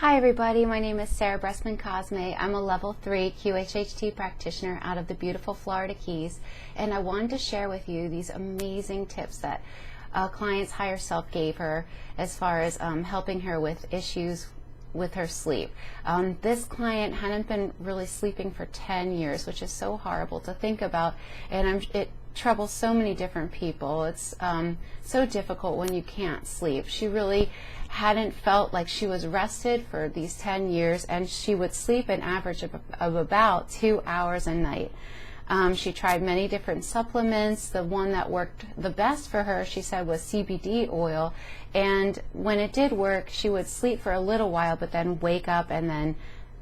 Hi everybody, my name is Sarah Breskman Cosme. I'm a level 3 QHHT practitioner out of the beautiful Florida Keys, and I wanted to share with you these amazing tips that a client's higher self gave her as far as helping her with issues with her sleep. This client hadn't been really sleeping for 10 years, which is so horrible to think about, and it troubles so many different people. It's so difficult when you can't sleep. She really hadn't felt like she was rested for these 10 years, and she would sleep an average of about 2 hours a night. She tried many different supplements. The one that worked the best for her, she said, was CBD oil, and when it did work, she would sleep for a little while but then wake up and then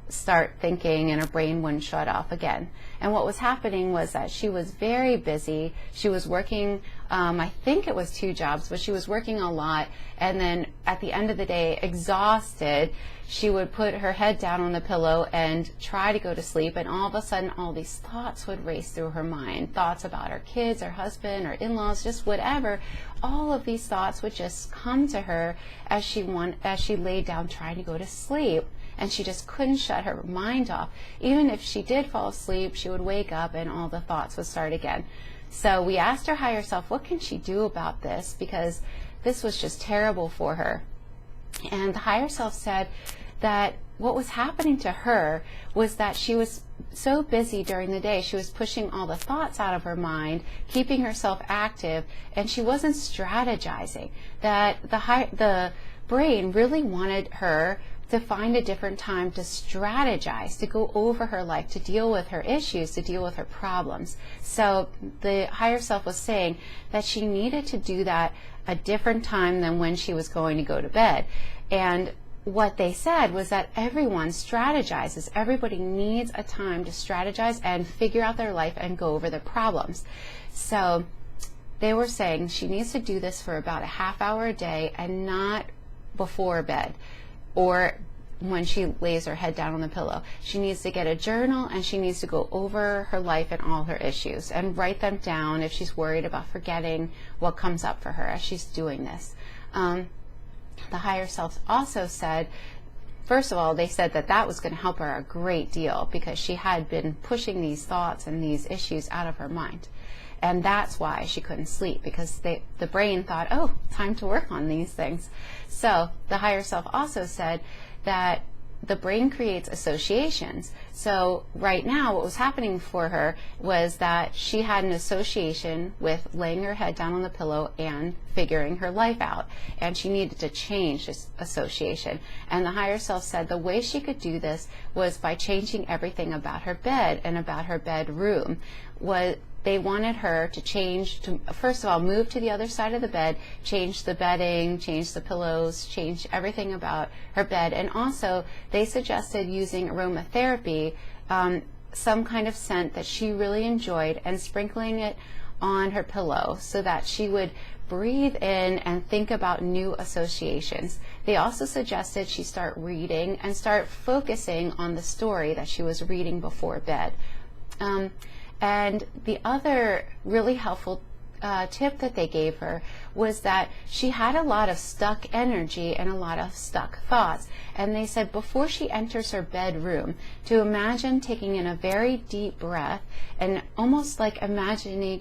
start thinking, and her brain wouldn't shut off again. And what was happening was that she was very busy. She was working, I think it was 2 jobs, but she was working a lot, and then at the end of the day, exhausted, she would put her head down on the pillow and try to go to sleep, and all of a sudden all these thoughts would race through her mind. Thoughts about her kids, her husband, her in-laws, just whatever. All of these thoughts would just come to her as she laid down trying to go to sleep. And she just couldn't shut her mind off. Even if she did fall asleep, she would wake up and all the thoughts would start again. So we asked her higher self, what can she do about this? Because this was just terrible for her. And the higher self said that what was happening to her was that she was so busy during the day. She was pushing all the thoughts out of her mind, keeping herself active, and she wasn't strategizing. That the brain really wanted her to find a different time to strategize, to go over her life, to deal with her issues, to deal with her problems. So the higher self was saying that she needed to do that a different time than when she was going to go to bed. And what they said was that everyone strategizes. Everybody needs a time to strategize and figure out their life and go over their problems. So they were saying she needs to do this for about a half hour a day and not before bed or when she lays her head down on the pillow. She needs to get a journal, and she needs to go over her life and all her issues and write them down if she's worried about forgetting what comes up for her as she's doing this. The higher self also said, first of all, they said that that was going to help her a great deal because she had been pushing these thoughts and these issues out of her mind. And that's why she couldn't sleep, because the brain thought, oh, time to work on these things. So the higher self also said that the brain creates associations. So right now what was happening for her was that she had an association with laying her head down on the pillow and figuring her life out, and she needed to change this association. And the higher self said the way she could do this was by changing everything about her bed and about her bedroom. They wanted her to change, to first of all move to the other side of the bed, change the bedding, change the pillows, change everything about her bed. And also they suggested using aromatherapy, some kind of scent that she really enjoyed, and sprinkling it on her pillow so that she would breathe in and think about new associations. They also suggested she start reading and start focusing on the story that she was reading before bed. And the other really helpful tip that they gave her was that she had a lot of stuck energy and a lot of stuck thoughts. And they said before she enters her bedroom to imagine taking in a very deep breath and almost like imagining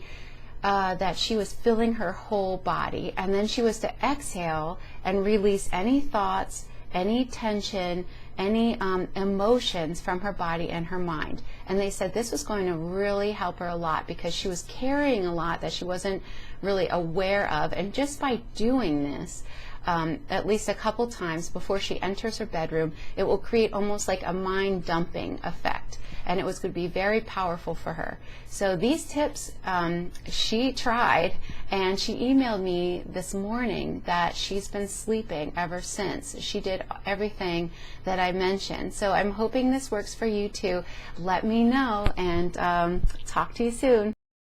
that she was filling her whole body. And then she was to exhale and release any thoughts, any tension, any emotions from her body and her mind. And they said this was going to really help her a lot because she was carrying a lot that she wasn't really aware of. And just by doing this at least a couple times before she enters her bedroom, it will create almost like a mind dumping effect. And it was going to be very powerful for her. So these tips she tried, and she emailed me this morning that she's been sleeping ever since. She did everything that I mentioned. So I'm hoping this works for you too. Let me know, and talk to you soon.